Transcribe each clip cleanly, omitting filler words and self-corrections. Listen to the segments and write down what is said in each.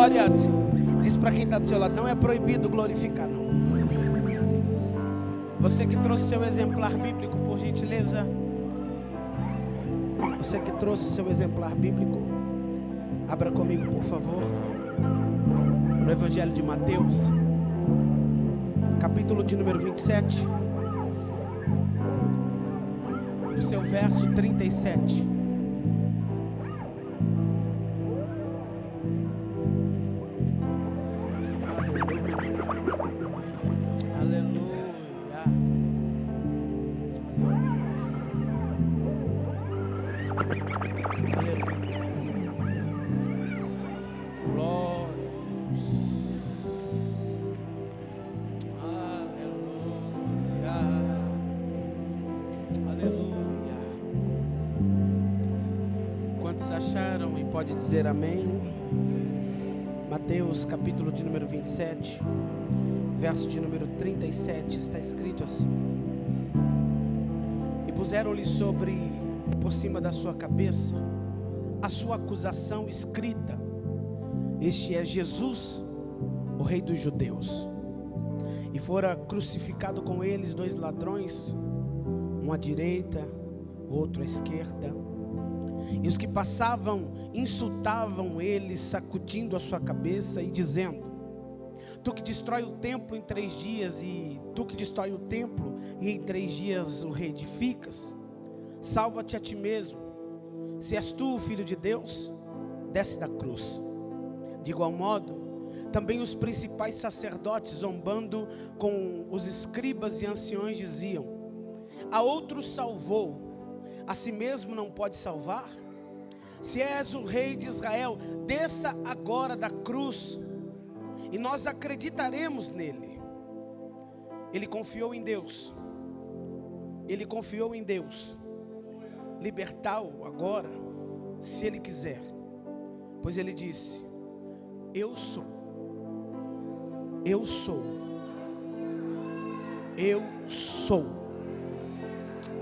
glória. Diz para quem está do seu lado: não é proibido glorificar, não. Você que trouxe seu exemplar bíblico, por gentileza. Você que trouxe seu exemplar bíblico, abra comigo, por favor, no Evangelho de Mateus, capítulo de número 27, o seu verso 37. Acharam e pode dizer amém? Mateus capítulo de número 27, verso de número 37, está escrito assim: e puseram-lhe por cima da sua cabeça a sua acusação escrita: este é Jesus, o rei dos judeus. E fora crucificado com eles 2 ladrões, um à direita, outro à esquerda. E os que passavam insultavam ele, sacudindo a sua cabeça e dizendo: tu que destrói o templo em 3 dias, e tu que destrói o templo e em 3 dias o reedificas, salva-te a ti mesmo. Se és tu o filho de Deus, desce da cruz. De igual modo, também os principais sacerdotes, zombando com os escribas e anciões, diziam: a outro salvou, a si mesmo não pode salvar? Se és o rei de Israel, desça agora da cruz, e nós acreditaremos nele. Ele confiou em Deus, libertá-o agora, se ele quiser, pois ele disse: eu sou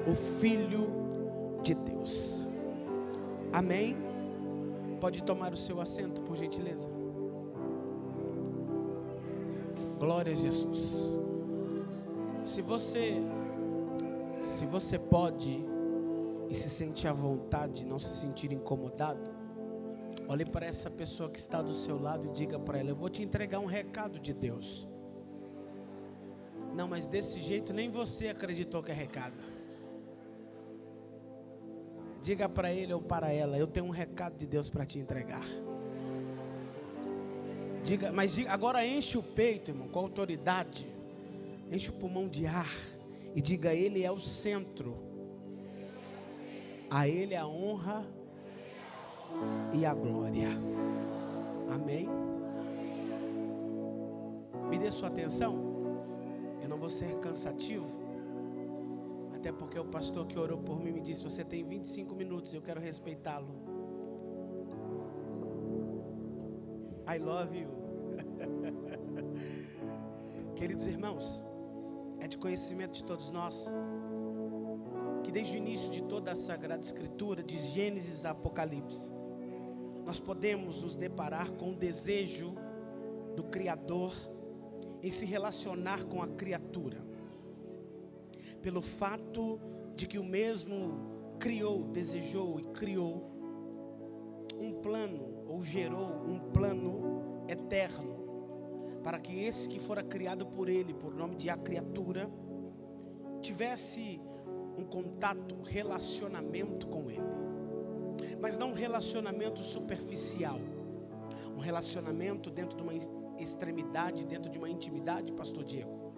o Filho de Deus. Amém? Pode tomar o seu assento, por gentileza. Glória a Jesus. Se você pode e se sente à vontade, não se sentir incomodado, olhe para essa pessoa que está do seu lado e diga para ela: eu vou te entregar um recado de Deus. Não, mas desse jeito nem você acreditou que é recado. Diga para ele ou para ela: eu tenho um recado de Deus para te entregar. Agora enche o peito, irmão, com autoridade. Enche o pulmão de ar e diga: ele é o centro. A ele a honra e a glória. Amém? Me dê sua atenção. Eu não vou ser cansativo, até porque o pastor que orou por mim me disse: você tem 25 minutos, eu quero respeitá-lo. I love you. Queridos irmãos, é de conhecimento de todos nós que desde o início de toda a Sagrada Escritura, de Gênesis a Apocalipse, nós podemos nos deparar com o desejo do Criador em se relacionar com a criatura, pelo fato de que o mesmo criou, desejou e criou um plano, ou gerou um plano eterno, para que esse que fora criado por ele, por nome de a criatura, tivesse um contato, um relacionamento com ele. Mas não um relacionamento superficial, um relacionamento dentro de uma extremidade, dentro de uma intimidade, pastor Diego,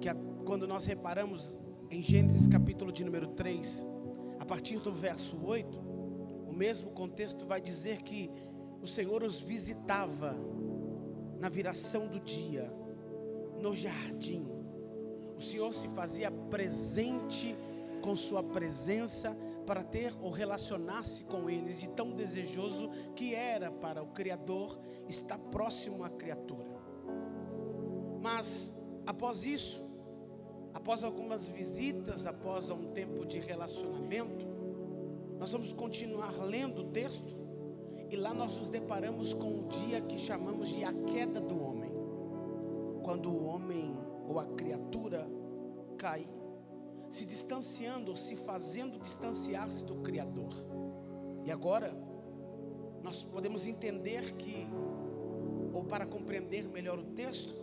que quando nós reparamos em Gênesis capítulo de número 3, a partir do verso 8, o mesmo contexto vai dizer que o Senhor os visitava na viração do dia, no jardim. O Senhor se fazia presente com sua presença para ter ou relacionar-se com eles, de tão desejoso que era para o Criador estar próximo à criatura. Mas após isso, após algumas visitas, após um tempo de relacionamento, nós vamos continuar lendo o texto E lá nós nos deparamos com um dia que chamamos de a queda do homem. Quando o homem ou a criatura cai, se distanciando, se fazendo distanciar-se do Criador. E agora, nós podemos entender que, ou para compreender melhor o texto,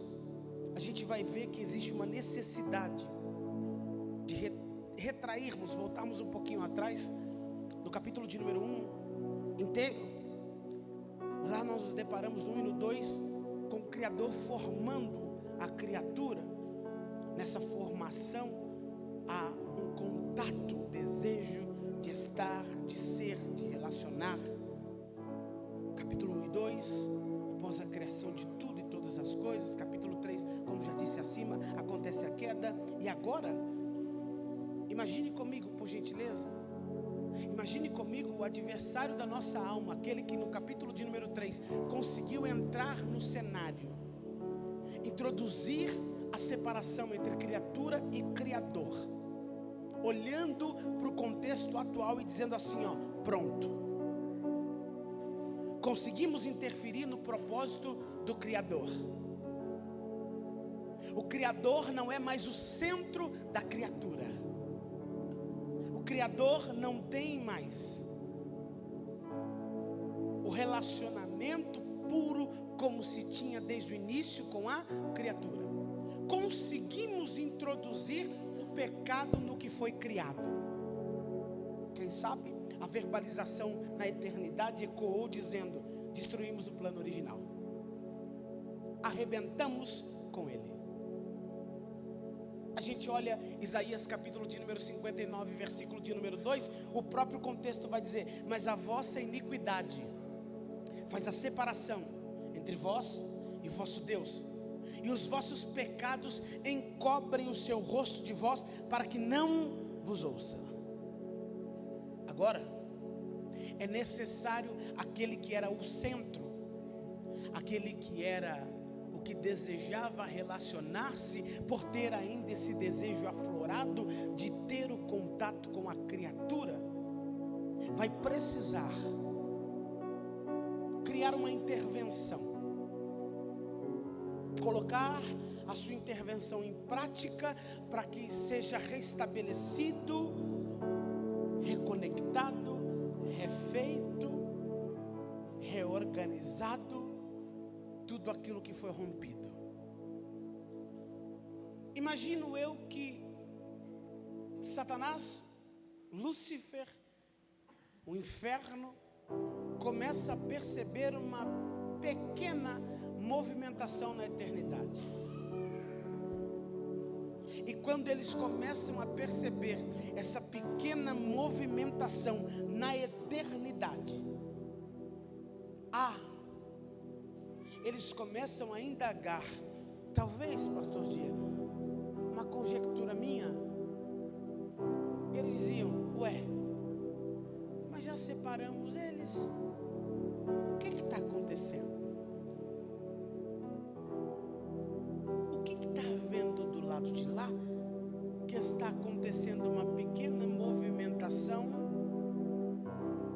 a gente vai ver que existe uma necessidade de retrairmos, voltarmos um pouquinho atrás, no capítulo de número 1 inteiro. Lá nós nos deparamos no 1 e no 2 com o Criador formando a criatura. Nessa formação há um contato, desejo de estar, de ser, de relacionar. Capítulo 1 e 2, após a criação de tudo e todas as coisas. Capítulo 3, como já disse acima, acontece a queda. E agora, imagine comigo, por gentileza, imagine comigo o adversário da nossa alma, aquele que no capítulo de número 3 conseguiu entrar no cenário, introduzir a separação entre criatura e Criador, olhando para o contexto atual e dizendo assim, ó, pronto, conseguimos interferir no propósito do Criador. O Criador não é mais o centro da criatura. O Criador não tem mais o relacionamento puro como se tinha desde o início com a criatura. Conseguimos introduzir o pecado no que foi criado. Quem sabe a verbalização na eternidade ecoou dizendo: destruímos o plano original, arrebentamos com ele. A gente olha Isaías capítulo de número 59, versículo de número 2, o próprio contexto vai dizer: mas a vossa iniquidade faz a separação entre vós e o vosso Deus, e os vossos pecados encobrem o seu rosto de vós, para que não vos ouça. Agora, é necessário aquele que era o centro, aquele que era o que desejava relacionar-se, por ter ainda esse desejo aflorado de ter o contato com a criatura, vai precisar criar uma intervenção, colocar a sua intervenção em prática, para que seja restabelecido, reconectado, refeito, reorganizado tudo aquilo que foi rompido. Imagino eu que Satanás, Lúcifer, o inferno, começa a perceber uma pequena movimentação na eternidade. E quando eles começam a perceber essa pequena movimentação na eternidade, eles começam a indagar. Talvez, pastor Diego, uma conjectura minha, eles diziam: ué, mas já separamos eles, o que está acontecendo? O que está havendo do lado de lá, que está acontecendo uma pequena movimentação,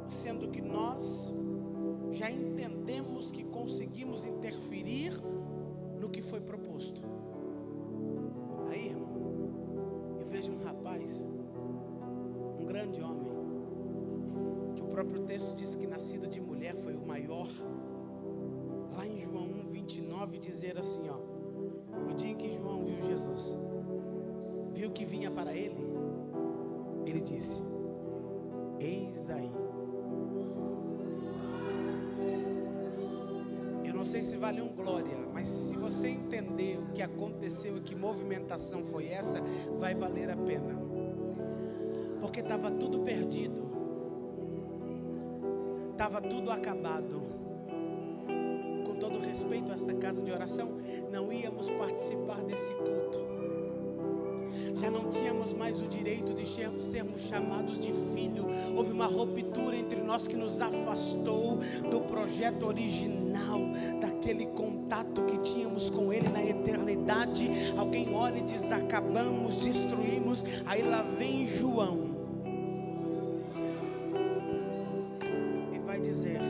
sendo que nós já entendemos que conseguimos interferir no que foi proposto. Aí, irmão, eu vejo um rapaz, um grande homem, que o próprio texto diz que nascido de mulher foi o maior. Lá em João 1:29 dizer assim, ó, no dia em que João viu Jesus, viu que vinha para ele, ele disse: eis aí. Não sei se vale um glória, mas se você entender o que aconteceu e que movimentação foi essa, vai valer a pena. Porque estava tudo perdido, estava tudo acabado. Com todo respeito a esta casa de oração, não íamos participar desse culto. Já não tínhamos mais o direito de sermos chamados de filho. Houve uma ruptura entre nós que nos afastou do projeto original, daquele contato que tínhamos com Ele na eternidade. Alguém olha e diz: acabamos, destruímos. Aí lá vem João e vai dizer: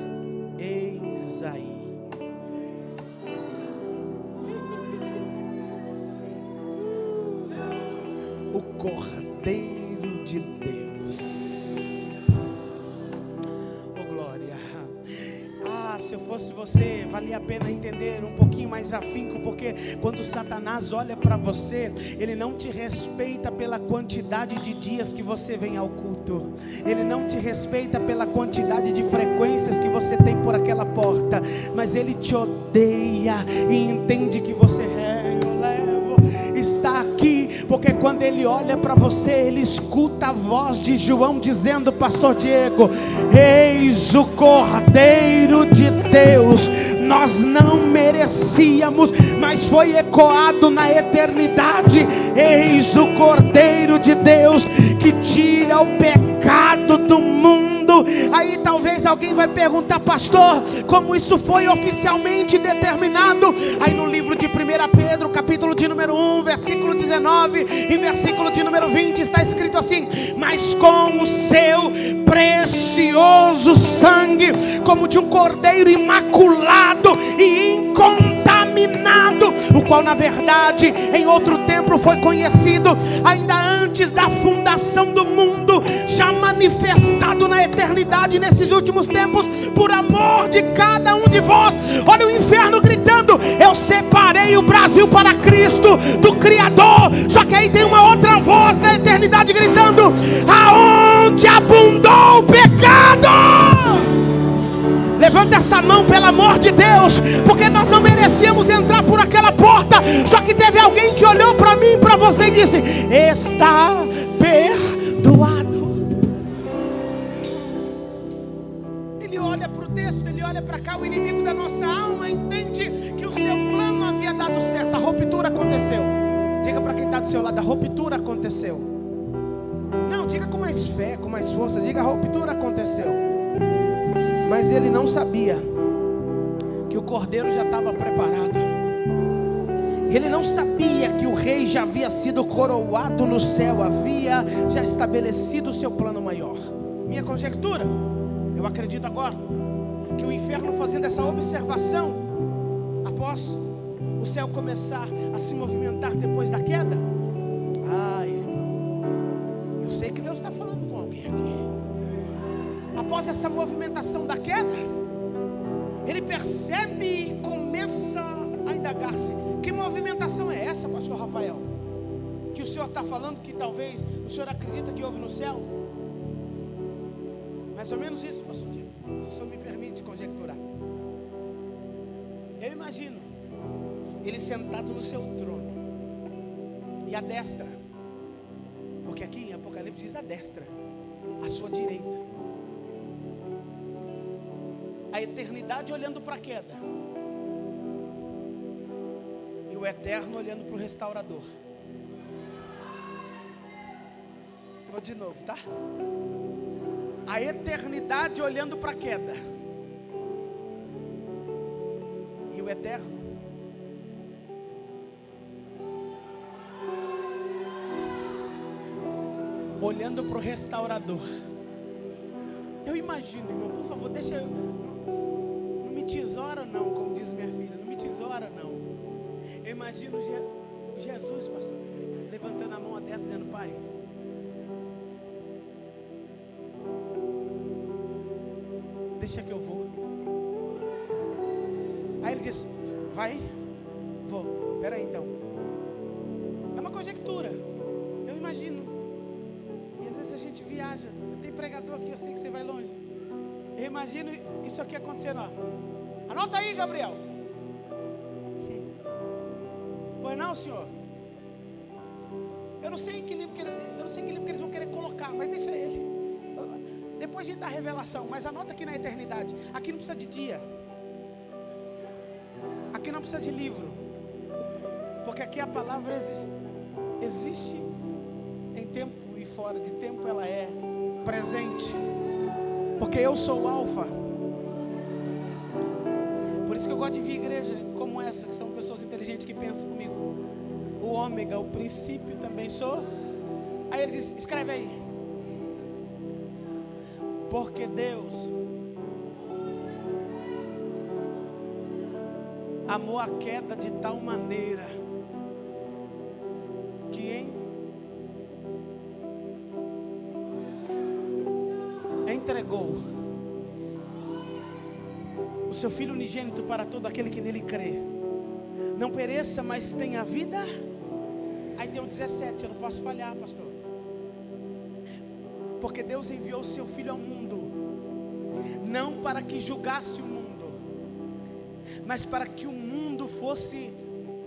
o Cordeiro de Deus. Se eu fosse você, valia a pena entender um pouquinho mais afinco, porque quando Satanás olha para você, ele não te respeita pela quantidade de dias que você vem ao culto, ele não te respeita pela quantidade de frequências que você tem por aquela porta, mas ele te odeia e entende que você está aqui, porque quando ele olha para você, ele escuta a voz de João dizendo: Pastor Diego, eis o Cordeiro de Deus. Nós não merecíamos, mas foi ecoado na eternidade: eis o Cordeiro de Deus que tira o pecado do mundo. Aí talvez alguém vai perguntar: pastor, como isso foi oficialmente determinado? Aí no livro de 1 Pedro, capítulo de número 1, versículo 19 e versículo de número 20, está escrito assim: mas com o seu precioso sangue, como de um cordeiro imaculado e incontaminado, o qual na verdade em outro tempo foi conhecido ainda antes da fundação do mundo, já manifestado na eternidade nesses últimos tempos, por amor de cada um de vós. Olha o inferno gritando: eu separei o Brasil para Cristo, do Criador. Só que aí tem uma outra voz na eternidade gritando: aonde abundou o pecado. Levanta essa mão, pelo amor de Deus, porque nós não merecíamos entrar por aquela porta. Só que teve alguém que olhou para mim e para você e disse: está perdoado. Ele olha para o texto, ele olha para cá. O inimigo da nossa alma entende que o seu plano havia dado certo. A ruptura aconteceu. Diga para quem está do seu lado: a ruptura aconteceu. Não, diga com mais fé, com mais força. Diga: a ruptura aconteceu. Mas ele não sabia que o cordeiro já estava preparado. Ele não sabia que o rei já havia sido coroado no céu, havia já estabelecido o seu plano maior. Minha conjectura, eu acredito agora, que o inferno, fazendo essa observação, após o céu começar a se movimentar depois da queda, irmão, eu sei que Deus está falando com alguém aqui. Após essa movimentação da queda, ele percebe e começa a indagar-se: que movimentação é essa, pastor Rafael, que o senhor está falando que talvez o senhor acredita que houve no céu? Mais ou menos isso, pastor Diego, se o senhor me permite conjecturar. Eu imagino ele sentado no seu trono, e a destra, porque aqui em Apocalipse diz a destra, à sua direita, a eternidade olhando para a queda, e o eterno olhando para o restaurador. Vou de novo, tá? A eternidade olhando para a queda, e o eterno olhando para o restaurador. Eu imagino, irmão, por favor, deixa eu, não me tesoura não, como diz minha filha, não me tesoura não. Eu imagino Jesus, pastor, levantando a mão a destra, dizendo: Pai, deixa que eu vou. Aí ele diz: vai, vou. Espera aí então. É uma conjectura, eu imagino. E às vezes a gente viaja. Tem pregador aqui, eu sei que você vai longe. Eu imagino isso aqui acontecendo, ó. Anota aí, Gabriel. Pois não, senhor? Eu não sei que livro que eles vão querer colocar, mas deixa ele. Depois a gente dá a revelação, mas anota aqui na eternidade. Aqui não precisa de dia. Aqui não precisa de livro. Porque aqui a palavra existe em tempo e fora de tempo, ela é presente. Porque eu sou o alfa. Por isso que eu gosto de vir igreja como essa, que são pessoas inteligentes que pensam comigo. O ômega, o princípio também sou. Aí ele diz: escreve aí. Porque Deus amou a queda de tal maneira que enviou o seu Filho unigênito para todo aquele que nele crê, não pereça, mas tenha vida. Aí tem o 17, eu não posso falhar, pastor. Porque Deus enviou o seu Filho ao mundo, não para que julgasse o mundo, mas para que o mundo fosse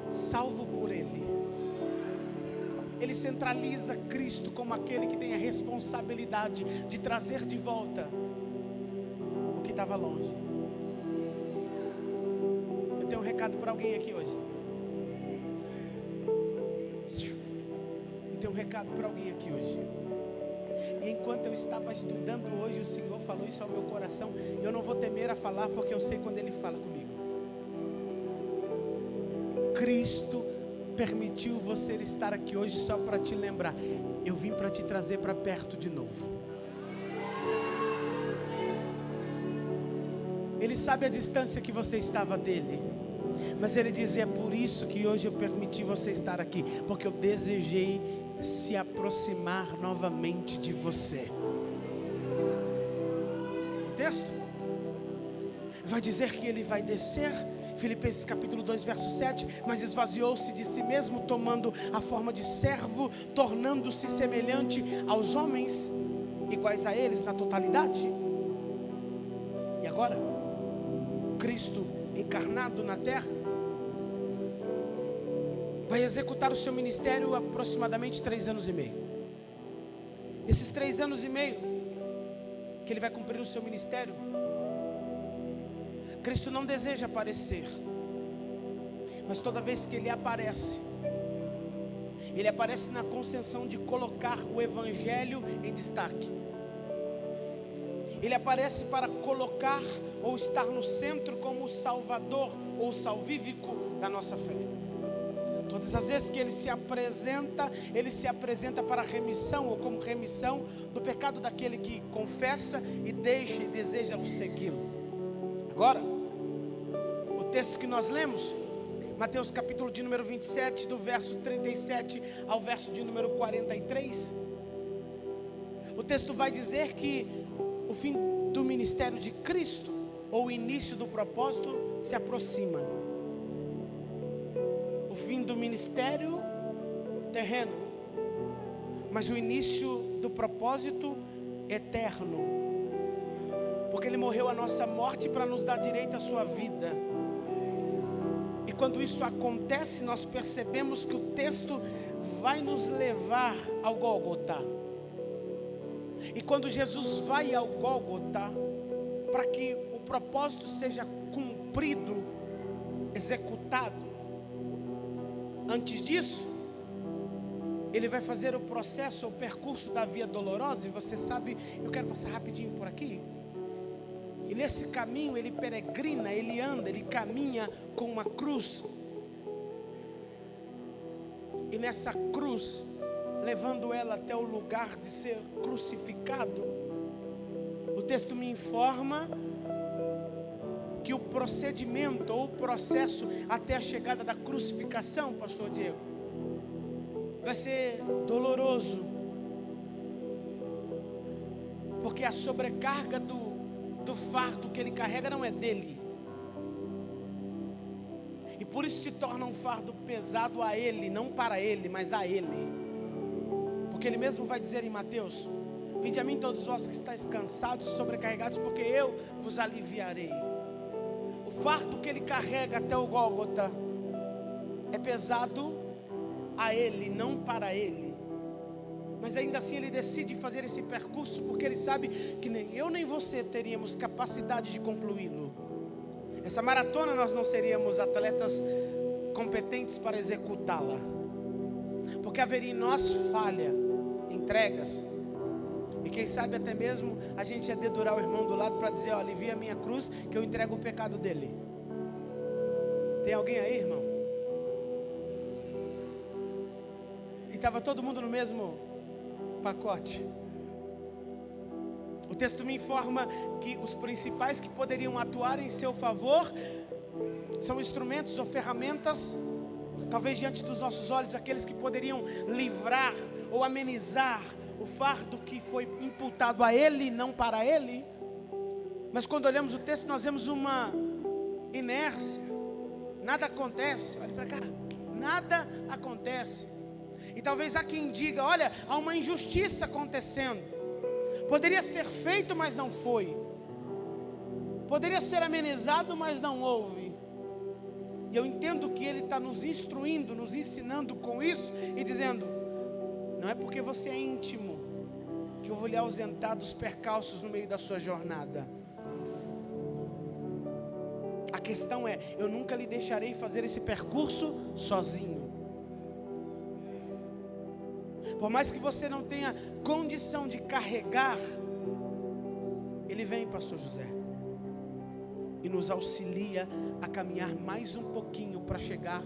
salvo por Ele. Ele centraliza Cristo como aquele que tem a responsabilidade de trazer de volta o que estava longe. Eu tenho um recado para alguém aqui hoje. Eu tenho um recado para alguém aqui hoje. E enquanto eu estava estudando hoje, o Senhor falou isso ao meu coração. Eu não vou temer a falar, porque eu sei quando Ele fala comigo. Cristo permitiu você estar aqui hoje só para te lembrar. Eu vim para te trazer para perto de novo. Ele sabe a distância que você estava dele, mas Ele diz: é por isso que hoje eu permiti você estar aqui, porque eu desejei se aproximar novamente de você. O texto vai dizer que Ele vai descer, Filipenses capítulo 2 verso 7, mas esvaziou-se de si mesmo, tomando a forma de servo, tornando-se semelhante aos homens, iguais a eles na totalidade. E agora, Cristo encarnado na terra, vai executar o seu ministério aproximadamente 3 anos e meio. Esses 3 anos e meio que Ele vai cumprir o seu ministério, Cristo não deseja aparecer, mas toda vez que Ele aparece na concessão de colocar o Evangelho em destaque. Ele aparece para colocar ou estar no centro como o Salvador ou salvífico da nossa fé. Todas as vezes que Ele se apresenta para remissão ou como remissão do pecado daquele que confessa e deixa e deseja o segui-lo. Agora, o texto que nós lemos, Mateus capítulo de número 27, do verso 37 ao verso de número 43, o texto vai dizer que o fim do ministério de Cristo, ou o início do propósito, se aproxima. O fim do ministério terreno, mas o início do propósito eterno, porque Ele morreu a nossa morte para nos dar direito à sua vida. E quando isso acontece, nós percebemos que o texto vai nos levar ao Gólgota. E quando Jesus vai ao Gólgota, para que o propósito seja cumprido, executado, antes disso, Ele vai fazer o processo, o percurso da via dolorosa. E você sabe, eu quero passar rapidinho por aqui. E nesse caminho Ele peregrina, Ele anda, Ele caminha com uma cruz. E nessa cruz, levando ela até o lugar de ser crucificado, o texto me informa que o procedimento ou o processo até a chegada da crucificação, pastor Diego, vai ser doloroso, porque a sobrecarga do fardo que Ele carrega não é dele, e por isso se torna um fardo pesado a Ele, não para Ele, mas a Ele, porque Ele mesmo vai dizer em Mateus: vinde a mim todos vós que estáis cansados e sobrecarregados, porque eu vos aliviarei. O fardo que Ele carrega até o Gólgota é pesado a Ele, não para Ele, mas ainda assim Ele decide fazer esse percurso, porque Ele sabe que nem eu nem você teríamos capacidade de concluí-lo. Essa maratona nós não seríamos atletas competentes para executá-la, porque haveria em nós falha, entregas, e quem sabe até mesmo a gente ia dedurar o irmão do lado para dizer: ó, alivia a minha cruz que eu entrego o pecado dele. Tem alguém aí, irmão? E estava todo mundo no mesmo pacote. O texto me informa que os principais que poderiam atuar em seu favor são instrumentos ou ferramentas, talvez diante dos nossos olhos, aqueles que poderiam livrar ou amenizar o fardo que foi imputado a Ele, não para Ele. Mas quando olhamos o texto, nós vemos uma inércia. Nada acontece. Olha para cá. Nada acontece. E talvez há quem diga: olha, há uma injustiça acontecendo. Poderia ser feito, mas não foi. Poderia ser amenizado, mas não houve. E eu entendo que Ele está nos instruindo, nos ensinando com isso e dizendo: não é porque você é íntimo que eu vou lhe ausentar dos percalços no meio da sua jornada. A questão é: eu nunca lhe deixarei fazer esse percurso sozinho. Por mais que você não tenha condição de carregar, Ele vem, pastor José, e nos auxilia a caminhar mais um pouquinho para chegar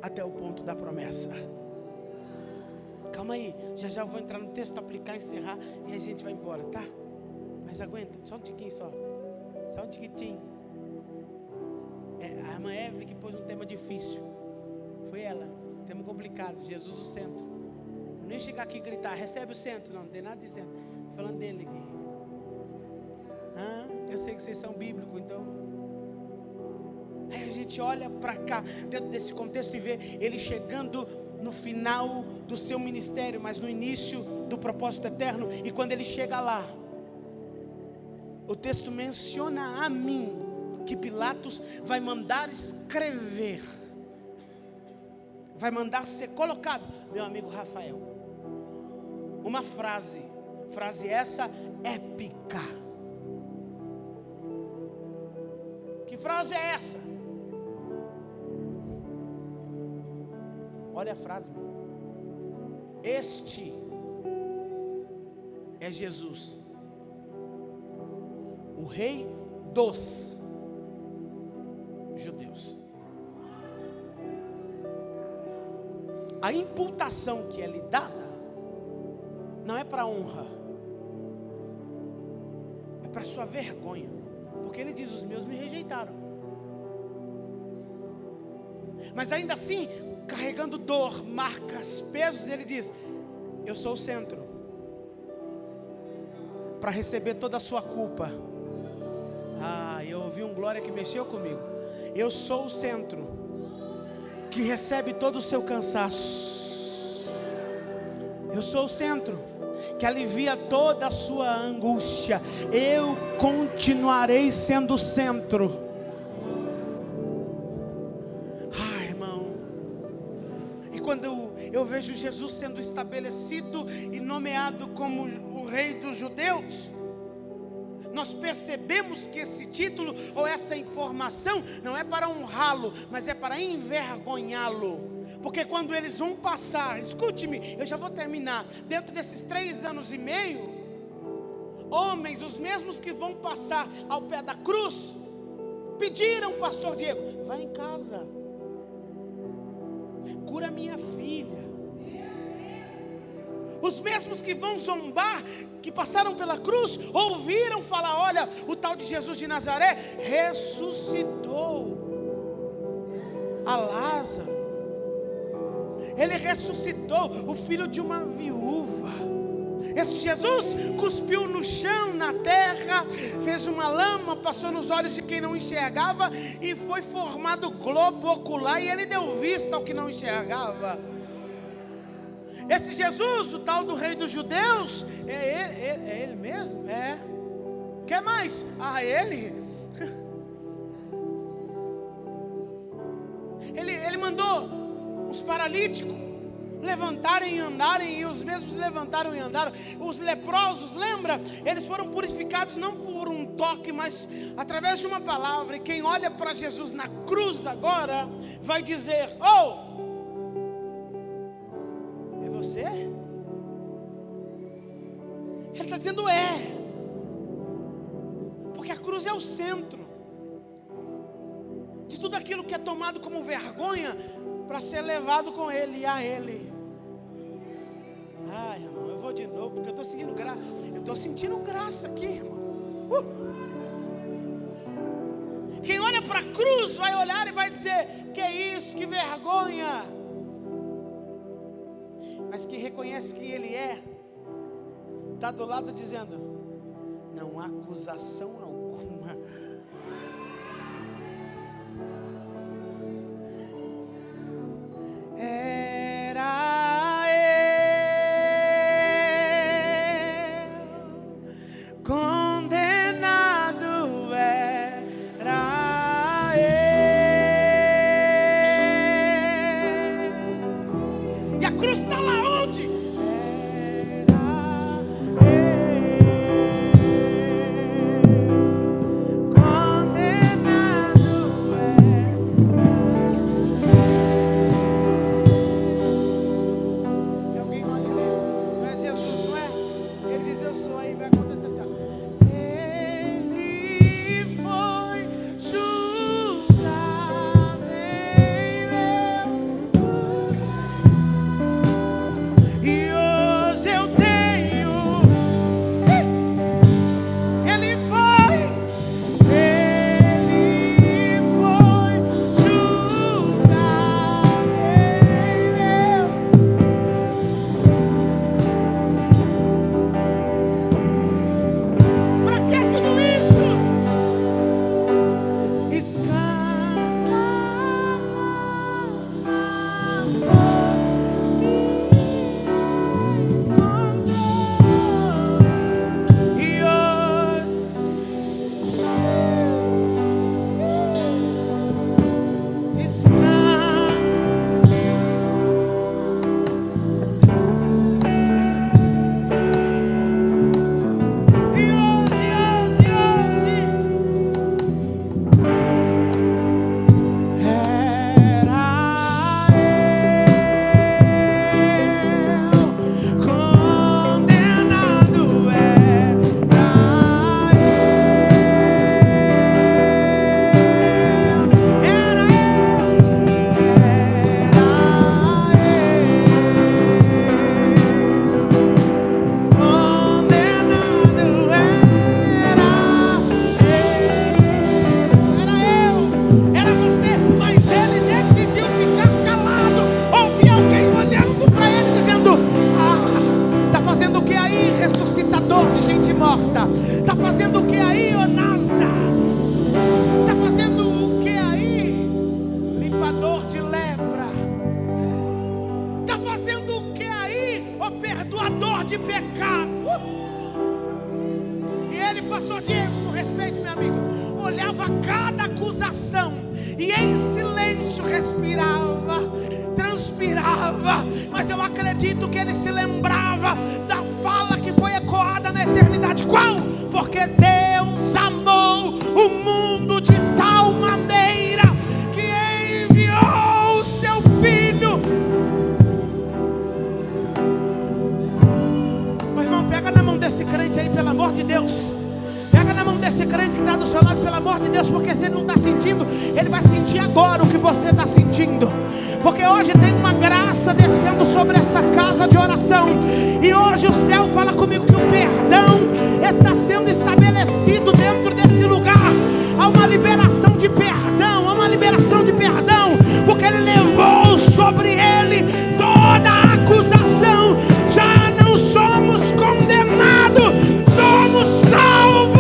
até o ponto da promessa. Calma aí, já eu vou entrar no texto, aplicar, encerrar e a gente vai embora, tá? Mas aguenta, só um tiquinho só um tiquitinho. A irmã Evelyn que pôs um tema difícil. Foi ela, tema complicado, Jesus o centro. Eu nem chegar aqui e gritar: recebe o centro, não tem nada de centro. Tô falando dele aqui. Eu sei que vocês são bíblicos, então. Aí a gente olha para cá, dentro desse contexto, e vê Ele chegando no final do seu ministério, mas no início do propósito eterno. E quando Ele chega lá, o texto menciona a mim que Pilatos vai mandar escrever, vai mandar ser colocado, meu amigo Rafael, uma frase essa épica. Que frase é essa? Olha a frase, meu. Este é Jesus, o Rei dos Judeus. A imputação que é lhe dada não é para honra, é para sua vergonha. Porque Ele diz: os meus me rejeitaram. Mas ainda assim, carregando dor, marcas, pesos, Ele diz: eu sou o centro para receber toda a sua culpa. Eu ouvi um glória que mexeu comigo. Eu sou o centro que recebe todo o seu cansaço. Eu sou o centro que alivia toda a sua angústia. Eu continuarei sendo o centro. Irmão, e quando eu vejo Jesus sendo estabelecido e nomeado como o Rei dos Judeus, nós percebemos que esse título ou essa informação não é para honrá-lo, mas é para envergonhá-lo. Porque quando eles vão passar, escute-me, eu já vou terminar, dentro desses 3 anos e meio, homens, os mesmos que vão passar ao pé da cruz, pediram, pastor Diego: vai em casa, cura minha filha. Os mesmos que vão zombar, que passaram pela cruz, ouviram falar: olha, o tal de Jesus de Nazaré ressuscitou a Lázaro. Ele ressuscitou o filho de uma viúva. Esse Jesus cuspiu no chão, na terra, fez uma lama, passou nos olhos de quem não enxergava e foi formado globo ocular, e Ele deu vista ao que não enxergava. Esse Jesus, o tal do Rei dos Judeus, é ele mesmo? É. Quer mais? Ele mandou os paralíticos levantarem e andarem, e os mesmos levantaram e andaram. Os leprosos, lembra? Eles foram purificados não por um toque, mas através de uma palavra. E quem olha para Jesus na cruz agora vai dizer: é você? Ele está dizendo: porque a cruz é o centro de tudo aquilo que é tomado como vergonha, para ser levado com Ele e a Ele. Irmão, eu vou de novo, porque eu estou sentindo graça. Eu estou sentindo graça aqui, irmão. Quem olha para a cruz vai olhar e vai dizer: que isso, que vergonha. Mas quem reconhece quem Ele é, está do lado dizendo: não há acusação alguma. Era eu condenado, era eu. E a cruz está lá onde? Está fazendo o que aí, ô NASA? Está fazendo o que aí, limpador de lepra? Está fazendo o que aí, ô perdoador de pecado? E ele, pastor Diego, com respeito, meu amigo, olhava cada acusação e em silêncio respirava, transpirava, mas eu acredito que ele se lembrava da fala que foi ecoada na eternidade. Qual? Porque Deus amou o mundo de tal maneira que enviou o seu Filho. Meu irmão, pega na mão desse crente aí, pelo amor de Deus. Pega na mão desse crente que está do seu lado, pelo amor de Deus, porque se ele não está sentindo, ele vai sentir agora o que você está sentindo. Porque hoje tem uma graça descendo sobre essa casa de oração. E hoje o céu fala comigo que o perdão está sendo estabelecido dentro desse lugar. Há uma liberação de perdão, há uma liberação de perdão, porque ele levou sobre ele toda a acusação. Já não somos condenados, somos salvos.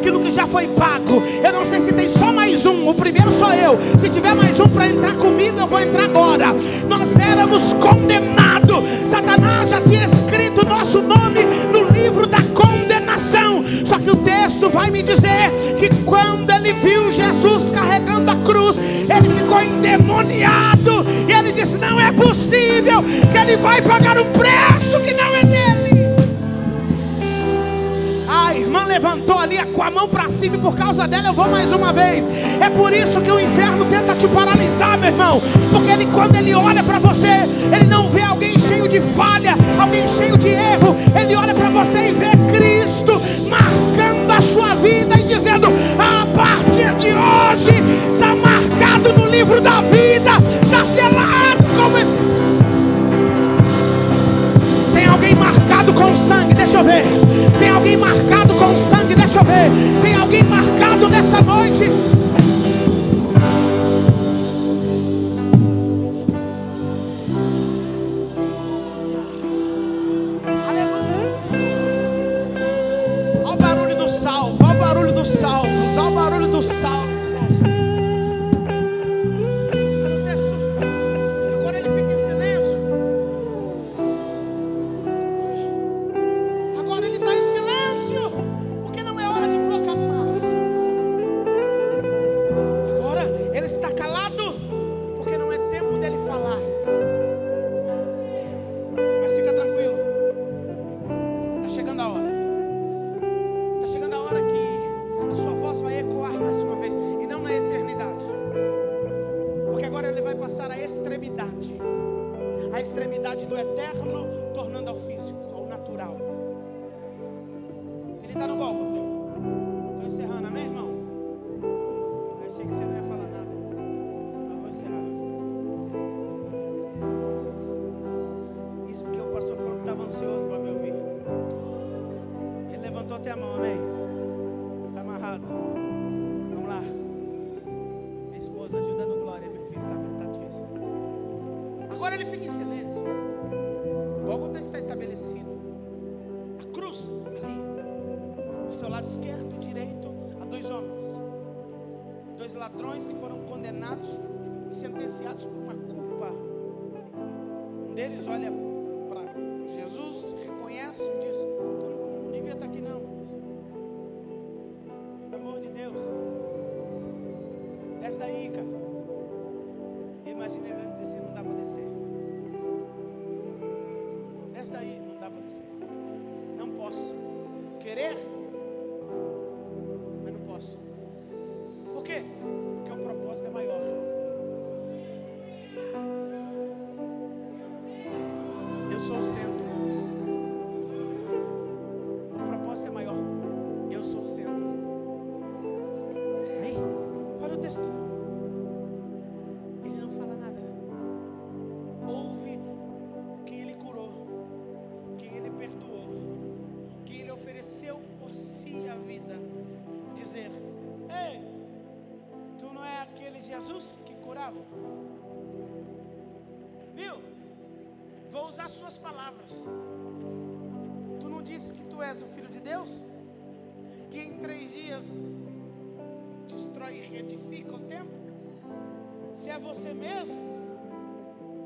aquilo que já foi pago. Eu não sei se tem só mais um, o primeiro sou eu. Se tiver mais um para entrar comigo, eu vou entrar agora. Nós éramos condenados, Satanás já tinha escrito nosso nome no livro da condenação. Só que o texto vai me dizer que quando ele viu Jesus carregando a cruz, ele ficou endemoniado, e ele disse: não é possível que ele vai pagar um preço que não é dele. A irmã levantou ali com a mão para cima, e por causa dela eu vou mais uma vez. É por isso que o inferno tenta te paralisar, meu irmão, porque ele, quando ele olha para você, ele não vê alguém cheio de falha, alguém cheio de erro. Ele olha para você e vê Cristo marcando a sua vida e dizendo: a partir de hoje está marcado no livro da vida, está selado como esse. Tem alguém marcado com sangue? Deixa eu ver. Tem alguém marcado com sangue? Deixa eu ver. Tem alguém marcado nessa noite? Aleluia. Olha o barulho do salvo. Olha o barulho dos salvos. Olha o barulho dos salvos. Do eterno tornando ao físico, ao natural. Ele está no Gólgota. Estou encerrando, amém, irmão? Eu achei que você não ia falar nada, mas vou encerrar. Isso porque o pastor falou que estava ansioso para me ouvir. Ele levantou até a mão, amém? Está amarrado. Vamos lá. Minha esposa, ajuda no glória, meu filho, está difícil. Agora ele fica em silêncio. Gólgota está estabelecido. A cruz ali, do seu lado esquerdo e direito, há dois homens, dois ladrões que foram condenados e sentenciados por uma culpa. Um deles olha para Jesus, reconhece e diz: tu não devia estar aqui não. Pelo amor de Deus, desce daí, cara. Imagina ele dizer assim: não dá para descer. Desce daí, não dá para descer. Não posso. Querer, mas não posso. Por quê? Porque o propósito é maior. Eu sou o centro. O propósito é maior. Eu sou o centro. Aí, olha o texto. Ele não fala nada. Ouve quem ele curou, quem ele perdoou, quem ele ofereceu por si a vida. Dizer: ei, tu não é aquele Jesus que curava? Viu? Vou usar suas palavras. Tu não disse que tu és o Filho de Deus? Que em 3 dias destrói e reedifica o templo? Se é você mesmo,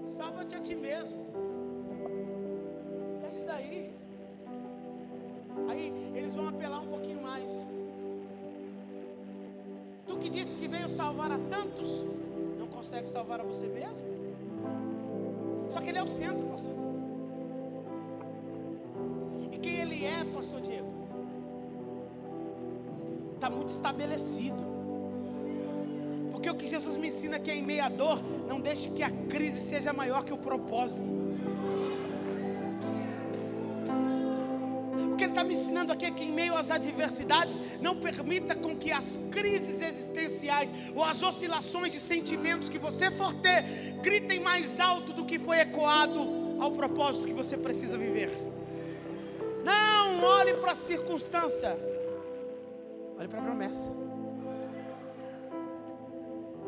salva-te a ti mesmo. Desce daí. Aí eles vão apelar um pouquinho mais. Tu que disse que veio salvar a tantos, não consegue salvar a você mesmo? Só que ele é o centro, pastor. E quem ele é, pastor Diego? Está muito estabelecido. Porque o que Jesus me ensina é que em meio à dor, não deixe que a crise seja maior que o propósito. O que ele está me ensinando aqui é que em meio às adversidades, não permita com que as crises existenciais ou as oscilações de sentimentos que você for ter, gritem mais alto do que foi ecoado ao propósito que você precisa viver. Não olhe para a circunstância, olhe para a promessa.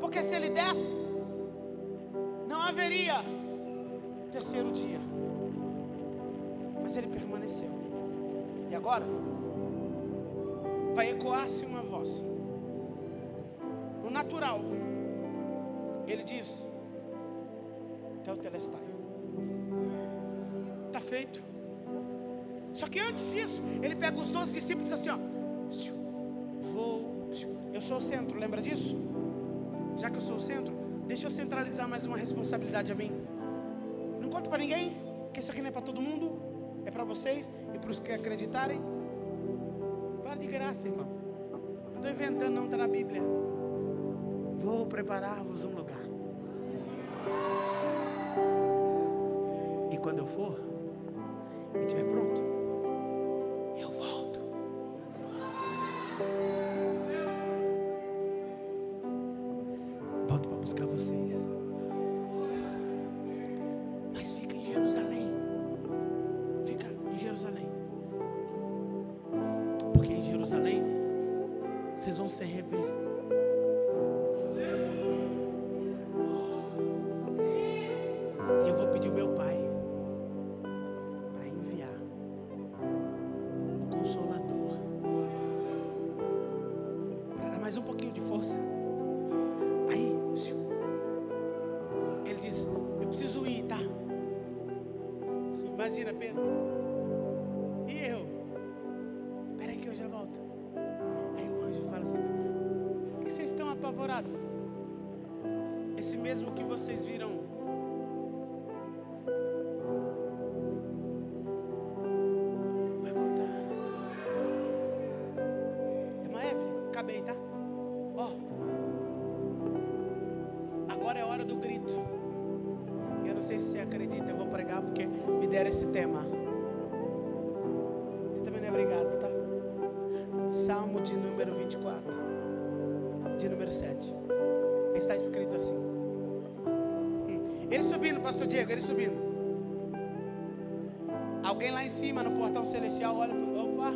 Porque se ele desse, não haveria terceiro dia. Mas ele permaneceu. E agora, vai ecoar-se uma voz. No natural, ele diz: Tetelestai, está feito. Só que antes disso, ele pega os 12 discípulos e diz assim: eu sou o centro, lembra disso? Já que eu sou o centro, deixa eu centralizar mais uma responsabilidade a mim. Não conta para ninguém, que isso aqui não é para todo mundo, é para vocês e para os que acreditarem. Para de graça, irmão. Não estou inventando, não, está na Bíblia. Vou preparar-vos um lugar. E quando eu for e estiver pronto, eu volto. Volto para buscar vocês. Mas fica em Jerusalém. Fica em Jerusalém. Porque em Jerusalém vocês vão ser rever. E eu vou pedir o meu Pai para enviar o Consolador, para dar mais um pouquinho de força. Aí ele diz: eu preciso ir, tá? Imagina, Pedro. E eu? Espera aí que eu já volto. Aí o anjo fala assim: por que vocês estão apavorados? Esse mesmo que vocês viram vai voltar. Irmã Evelyn, acabei, tá? Ó, agora é a hora do grito. Eu não sei se você acredita, eu vou pregar porque me deram esse tema. Você também não é obrigado, tá? Salmo de número 24, de número 7. Está escrito assim. Ele subindo, pastor Diego, ele subindo. Alguém lá em cima no portão celestial olha para o... Opa!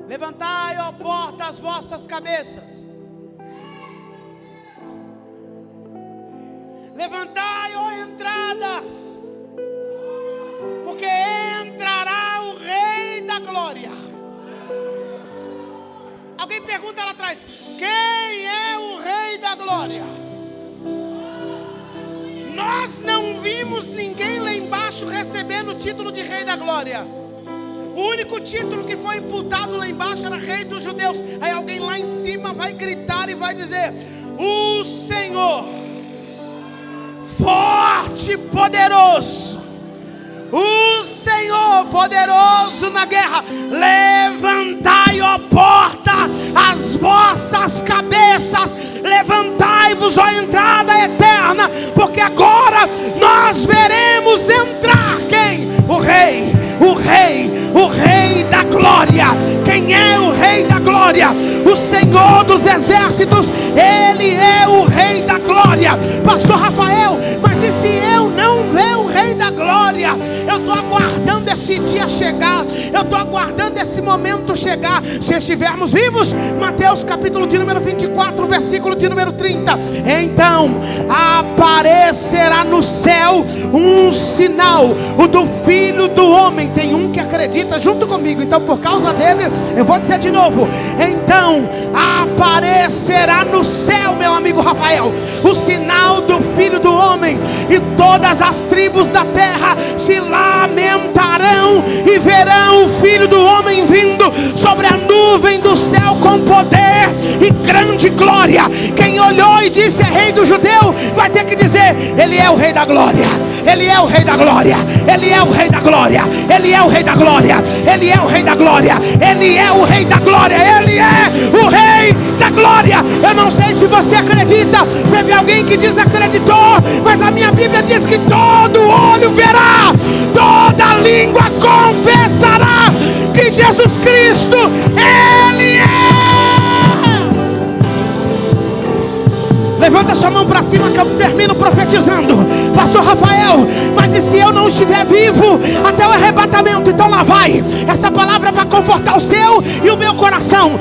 Levantai, ó porta, as vossas cabeças. Levantai, ó entradas, porque entrará o Rei da Glória. Alguém pergunta lá atrás: quem é o Rei da Glória? Nós não vimos ninguém lá embaixo recebendo o título de Rei da Glória. O único título que foi imputado lá embaixo era Rei dos Judeus. Aí alguém lá em cima vai gritar e vai dizer: o Senhor forte e poderoso, o Senhor poderoso na guerra. Levantai, ó porta, as vossas cabeças. Levantai-vos, ó entrada eterna, porque agora nós veremos entrar quem? O Rei, o Rei, o Rei da Glória. Quem é o Rei da Glória? O Senhor dos Exércitos. Ele é o Rei da Glória. Pastor Rafael, mas e se eu não ver o Rei da Glória? Eu estou aguardando esse dia chegar, eu estou aguardando esse momento chegar. Se estivermos vivos, Mateus capítulo de número 24, versículo de número 30. Então aparecerá no céu um sinal, o do Filho do Homem. Tem um que acredita junto comigo, então por causa dele eu vou dizer de novo. Então aparecerá no céu, meu amigo Rafael, o sinal do Filho do Homem, e todas as tribos da terra se lamentarão e verão o Filho do Homem vindo sobre a nuvem do céu com poder e grande glória. Quem olhou e disse é Rei do Judeu, vai ter que dizer: Ele é o Rei da Glória, Ele é o Rei da Glória, Ele é o Rei da Glória, Ele é o Rei da Glória, Ele é o Rei da Glória, Ele é o Rei da Glória, Ele é o Rei da Glória. Eu não sei se você acredita, teve alguém que desacreditou, mas a minha Bíblia diz que todo olho verá, toda língua confessará que Jesus Cristo, Ele é. Levanta Levanta sua mão para cima que eu termino profetizando. Pastor Rafael, mas e se eu não estiver vivo até o arrebatamento? Então lá vai. Essa palavra é para confortar o seu e o meu coração. 1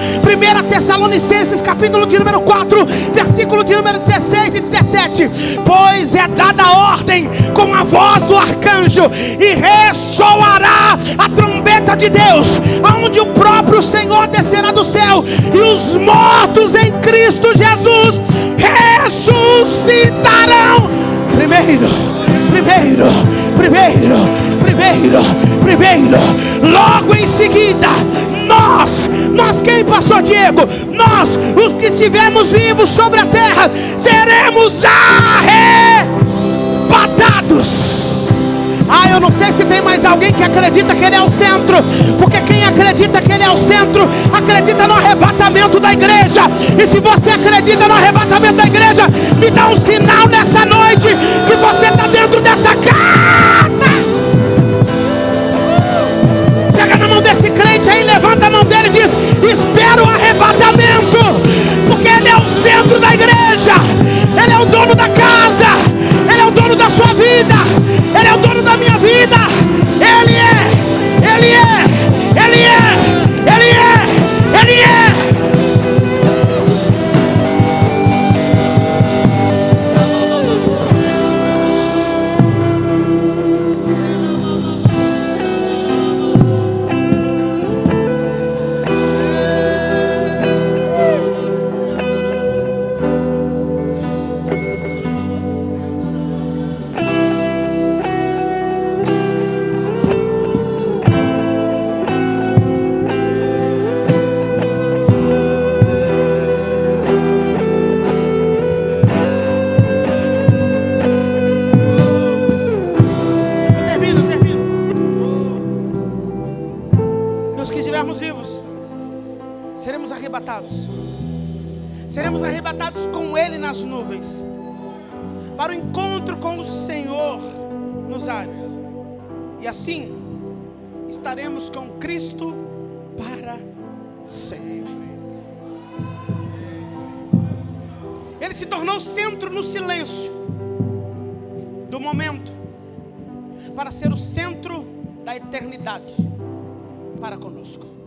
Tessalonicenses capítulo de número 4, versículo de número 16 e 17. Pois é dada a ordem com a voz do arcanjo, e ressoará a trombeta de Deus, aonde o próprio Senhor descerá do céu, e os mortos em Cristo Jesus ressuscitarão primeiro. Logo em seguida, nós quem, pastor Diego? Nós, os que estivermos vivos sobre a terra, seremos arrebatados. Eu não sei se tem mais alguém que acredita que ele é o centro, porque quem acredita que ele é o centro, acredita no arrebatamento da igreja. E se você acredita no arrebatamento da igreja, me dá um sinal nessa noite que você está dentro dessa casa. Pega na mão desse crente aí, levanta a mão dele e diz: espera o arrebatamento, porque ele é o centro da igreja, ele é o dono da casa, ele é o dono da sua vida, ele é o dono da minha vida. Ele é. Seremos arrebatados com Ele nas nuvens, para o encontro com o Senhor nos ares, e assim estaremos com Cristo para sempre. Ele se tornou centro no silêncio do momento, para ser o centro da eternidade para conosco.